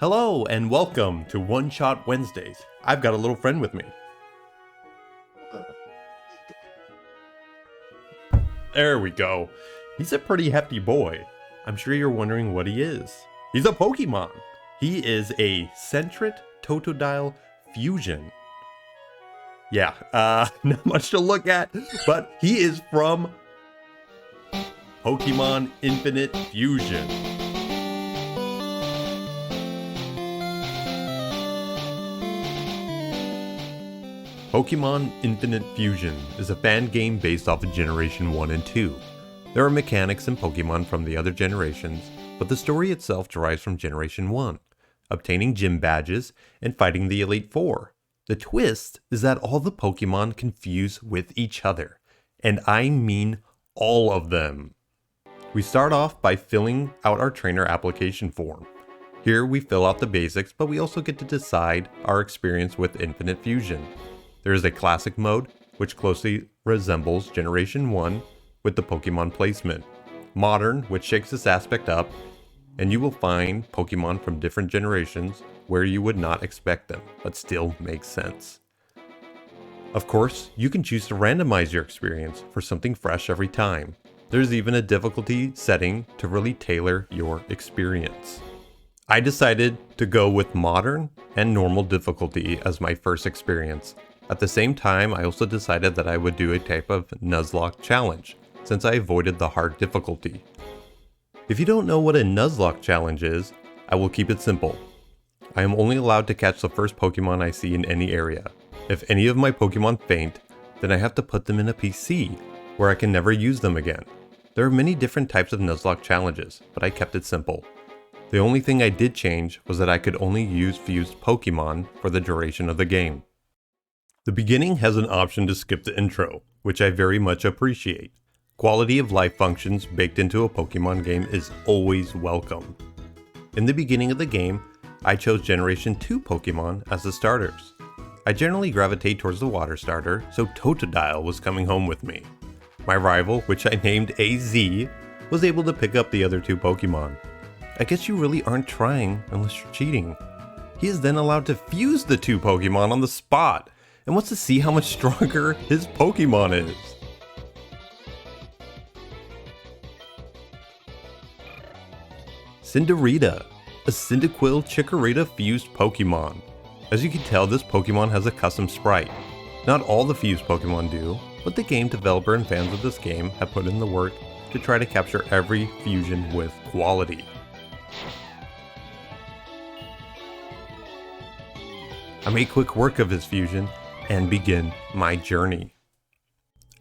Hello and welcome to One Shot Wednesdays. I've got a little friend with me. There we go. He's a pretty hefty boy. I'm sure you're wondering what he is. He's a Pokemon. He is a Sentret Totodile Fusion. Yeah, not much to look at, but he is from Pokemon Infinite Fusion. Pokemon Infinite Fusion is a fan game based off of Generation 1 and 2. There are mechanics in Pokemon from the other generations, but the story itself derives from Generation 1, obtaining gym badges and fighting the Elite Four. The twist is that all the Pokemon can fuse with each other, and I mean all of them. We start off by filling out our trainer application form. Here we fill out the basics, but we also get to decide our experience with Infinite Fusion. There is a classic mode, which closely resembles Generation 1 with the Pokemon placement. Modern, which shakes this aspect up, and you will find Pokemon from different generations where you would not expect them, but still makes sense. Of course, you can choose to randomize your experience for something fresh every time. There's even a difficulty setting to really tailor your experience. I decided to go with modern and normal difficulty as my first experience. At the same time, I also decided that I would do a type of Nuzlocke challenge, since I avoided the hard difficulty. If you don't know what a Nuzlocke challenge is, I will keep it simple. I am only allowed to catch the first Pokemon I see in any area. If any of my Pokemon faint, then I have to put them in a PC, where I can never use them again. There are many different types of Nuzlocke challenges, but I kept it simple. The only thing I did change was that I could only use fused Pokemon for the duration of the game. The beginning has an option to skip the intro, which I very much appreciate. Quality of life functions baked into a Pokemon game is always welcome. In the beginning of the game, I chose Generation 2 Pokemon as the starters. I generally gravitate towards the water starter, so Totodile was coming home with me. My rival, which I named AZ, was able to pick up the other two Pokemon. I guess you really aren't trying unless you're cheating. He is then allowed to fuse the two Pokemon on the spot, and wants to see how much stronger his Pokemon is. Cinderace, a Cyndaquil Chikorita fused Pokemon. As you can tell, this Pokemon has a custom sprite. Not all the fused Pokemon do, but the game developer and fans of this game have put in the work to try to capture every fusion with quality. I made quick work of his fusion and begin my journey.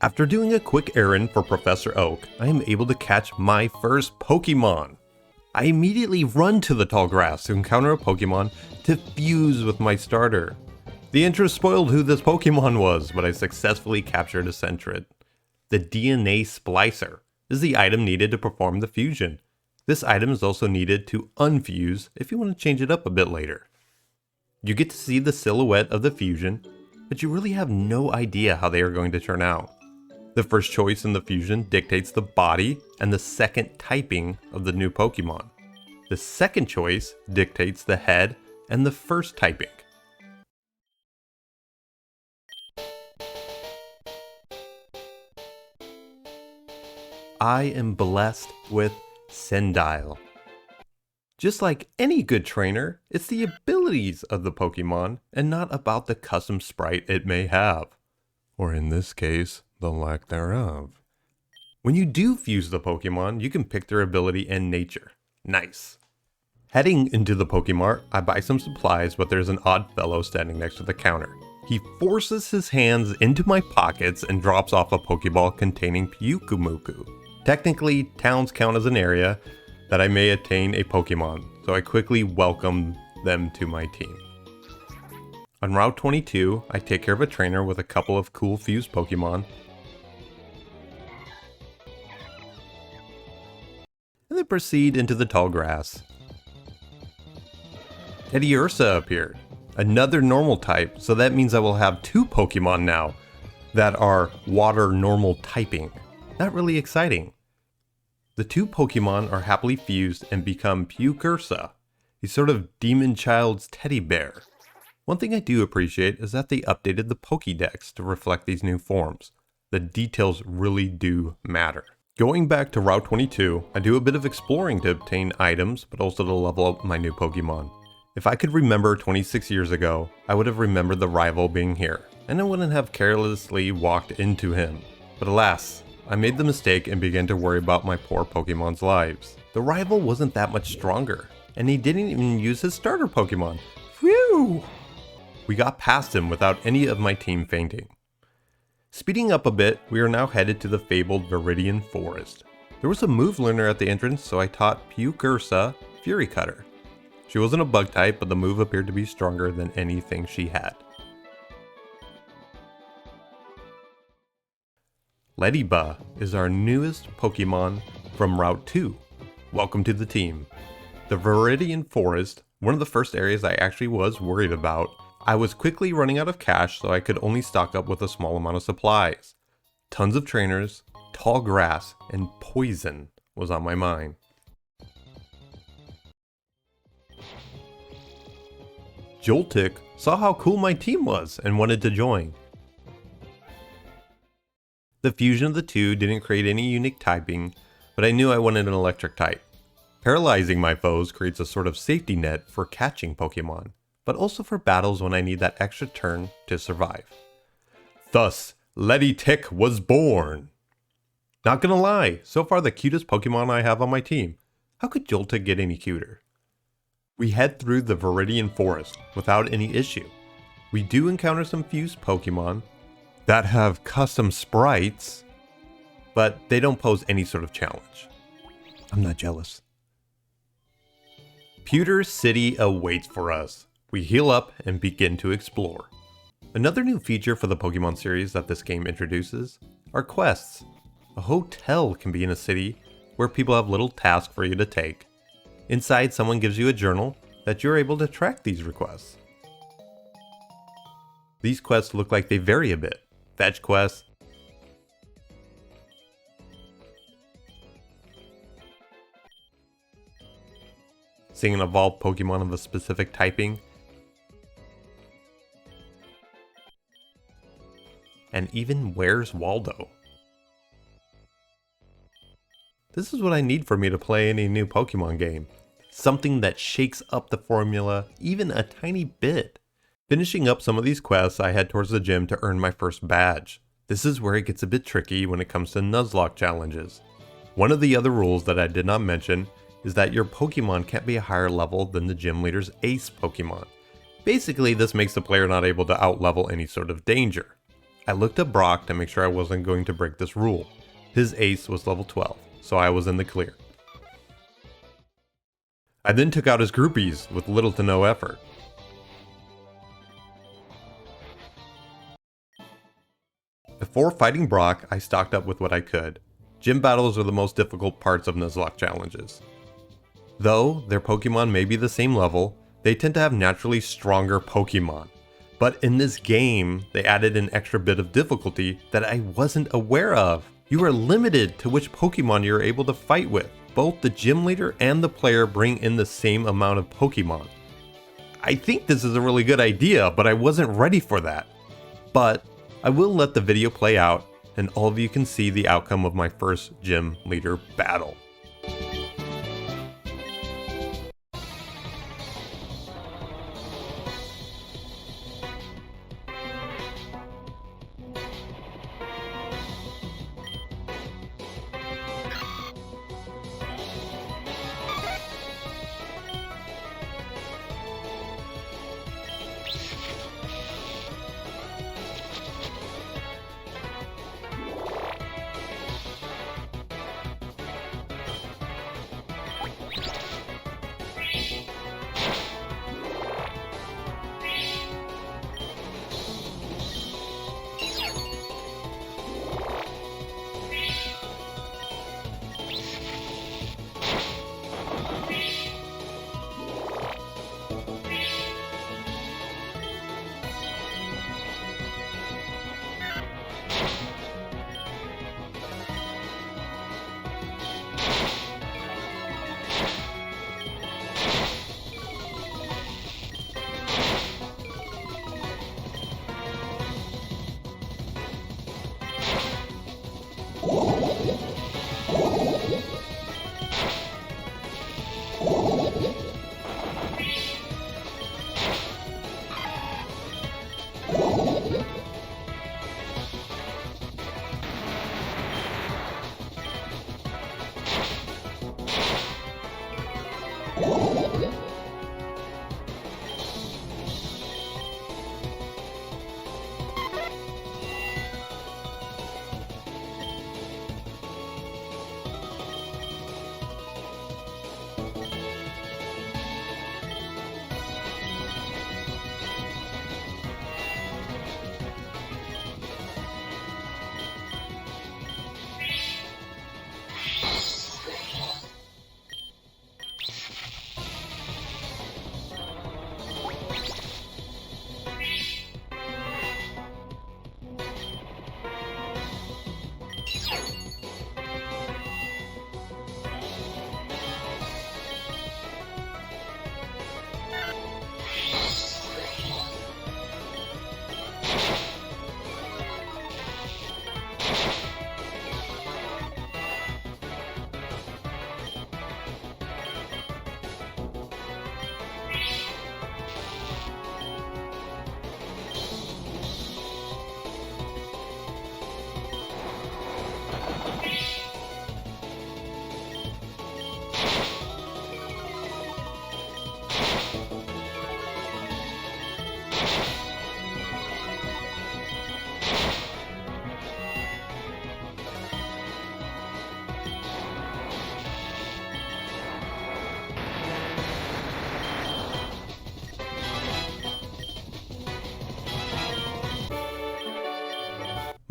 After doing a quick errand for Professor Oak, I am able to catch my first Pokemon. I immediately run to the tall grass to encounter a Pokemon to fuse with my starter. The intro spoiled who this Pokemon was, but I successfully captured a Sentret. The DNA Splicer is the item needed to perform the fusion. This item is also needed to unfuse if you want to change it up a bit later. You get to see the silhouette of the fusion, but you really have no idea how they are going to turn out. The first choice in the fusion dictates the body and the second typing of the new Pokemon. The second choice dictates the head and the first typing. I am blessed with Sendile. Just like any good trainer, it's the abilities of the Pokemon and not about the custom sprite it may have. Or in this case, the lack thereof. When you do fuse the Pokemon, you can pick their ability and nature. Nice. Heading into the Pokemart, I buy some supplies, but there's an odd fellow standing next to the counter. He forces his hands into my pockets and drops off a Pokeball containing Pyukumuku. Technically, towns count as an area that I may attain a Pokemon, so I quickly welcome them to my team. On Route 22, I take care of a trainer with a couple of cool fused Pokemon, and then proceed into the tall grass. Teddiursa appeared, another normal type, so that means I will have two Pokemon now that are water normal typing. Not really exciting. The two Pokemon are happily fused and become Pyukursa. He's sort of Demon Child's teddy bear. One thing I do appreciate is that they updated the Pokédex to reflect these new forms. The details really do matter. Going back to Route 22, I do a bit of exploring to obtain items, but also to level up my new Pokemon. If I could remember 26 years ago, I would have remembered the rival being here, and I wouldn't have carelessly walked into him. But alas, I made the mistake and began to worry about my poor Pokemon's lives. The rival wasn't that much stronger, and he didn't even use his starter Pokemon. Phew! We got past him without any of my team fainting. Speeding up a bit, we are now headed to the fabled Viridian Forest. There was a move learner at the entrance, so I taught Pukursa Fury Cutter. She wasn't a bug type, but the move appeared to be stronger than anything she had. Ladybug is our newest Pokemon from Route 2. Welcome to the team. The Viridian Forest, one of the first areas I actually was worried about. I was quickly running out of cash, so I could only stock up with a small amount of supplies. Tons of trainers, tall grass, and poison was on my mind. Joltik saw how cool my team was and wanted to join. The fusion of the two didn't create any unique typing, but I knew I wanted an electric type. Paralyzing my foes creates a sort of safety net for catching Pokemon, but also for battles when I need that extra turn to survive. Thus, Ladybug was born! Not gonna lie, so far the cutest Pokemon I have on my team. How could Joltik get any cuter? We head through the Viridian Forest without any issue. We do encounter some fused Pokemon that have custom sprites, but they don't pose any sort of challenge. I'm not jealous. Pewter City awaits for us. We heal up and begin to explore. Another new feature for the Pokemon series that this game introduces are quests. A hotel can be in a city where people have little tasks for you to take. Inside, someone gives you a journal that you're able to track these requests. These quests look like they vary a bit. Fetch quests, seeing an evolved Pokemon of a specific typing, and even Where's Waldo? This is what I need for me to play any new Pokemon game. Something that shakes up the formula even a tiny bit. Finishing up some of these quests, I head towards the gym to earn my first badge. This is where it gets a bit tricky when it comes to Nuzlocke challenges. One of the other rules that I did not mention is that your Pokemon can't be a higher level than the gym leader's ace Pokemon. Basically, this makes the player not able to outlevel any sort of danger. I looked up Brock to make sure I wasn't going to break this rule. His ace was level 12, so I was in the clear. I then took out his groupies with little to no effort. Before fighting Brock, I stocked up with what I could. Gym battles are the most difficult parts of Nuzlocke challenges. Though their Pokemon may be the same level, they tend to have naturally stronger Pokemon. But in this game, they added an extra bit of difficulty that I wasn't aware of. You are limited to which Pokemon you're able to fight with. Both the gym leader and the player bring in the same amount of Pokemon. I think this is a really good idea, but I wasn't ready for that. But I will let the video play out, and all of you can see the outcome of my first gym leader battle.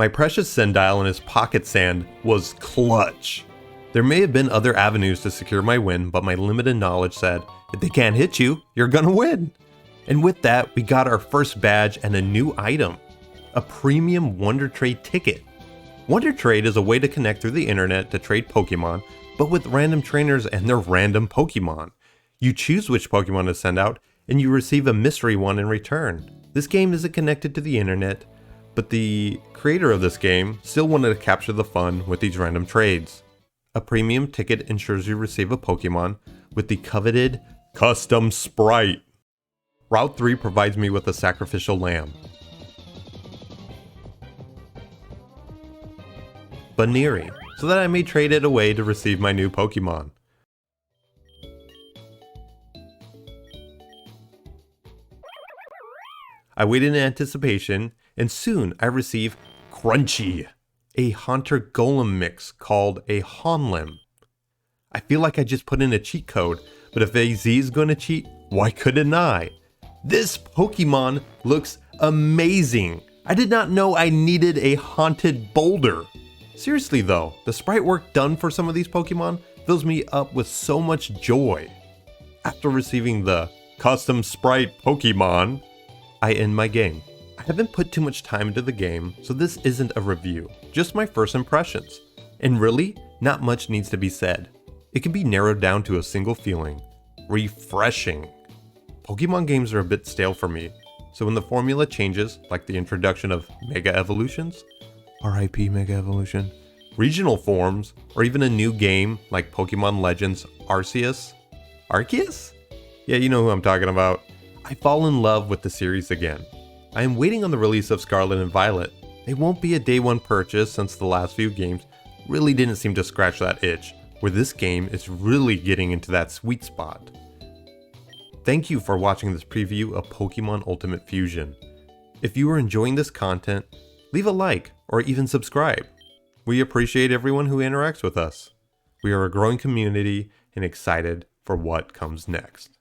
My precious Sendile and his pocket sand was clutch. There may have been other avenues to secure my win, but my limited knowledge said, if they can't hit you, you're gonna win. And with that, we got our first badge and a new item, a premium Wonder Trade ticket. Wonder Trade is a way to connect through the internet to trade Pokemon, but with random trainers and their random Pokemon. You choose which Pokemon to send out, and you receive a mystery one in return. This game isn't connected to the internet, but the creator of this game still wanted to capture the fun with these random trades. A premium ticket ensures you receive a Pokemon with the coveted custom sprite. Route 3 provides me with a sacrificial lamb. Baneri, so that I may trade it away to receive my new Pokemon. I wait in anticipation, and soon I receive Crunchy, a Haunter Golem mix called a Honlim. I feel like I just put in a cheat code, but if AZ is going to cheat, why couldn't I? This Pokemon looks amazing. I did not know I needed a haunted boulder. Seriously though, the sprite work done for some of these Pokemon fills me up with so much joy. After receiving the custom sprite Pokemon, I end my game. I haven't put too much time into the game, so this isn't a review, just my first impressions. And really, not much needs to be said. It can be narrowed down to a single feeling: refreshing. Pokemon games are a bit stale for me, so when the formula changes, like the introduction of Mega Evolutions, RIP Mega Evolution, regional forms, or even a new game like Pokemon Legends Arceus? Arceus? Yeah, you know who I'm talking about. I fall in love with the series again. I am waiting on the release of Scarlet and Violet. They won't be a day one purchase since the last few games really didn't seem to scratch that itch, where this game is really getting into that sweet spot. Thank you for watching this preview of Pokemon Ultimate Fusion. If you are enjoying this content, leave a like or even subscribe. We appreciate everyone who interacts with us. We are a growing community and excited for what comes next.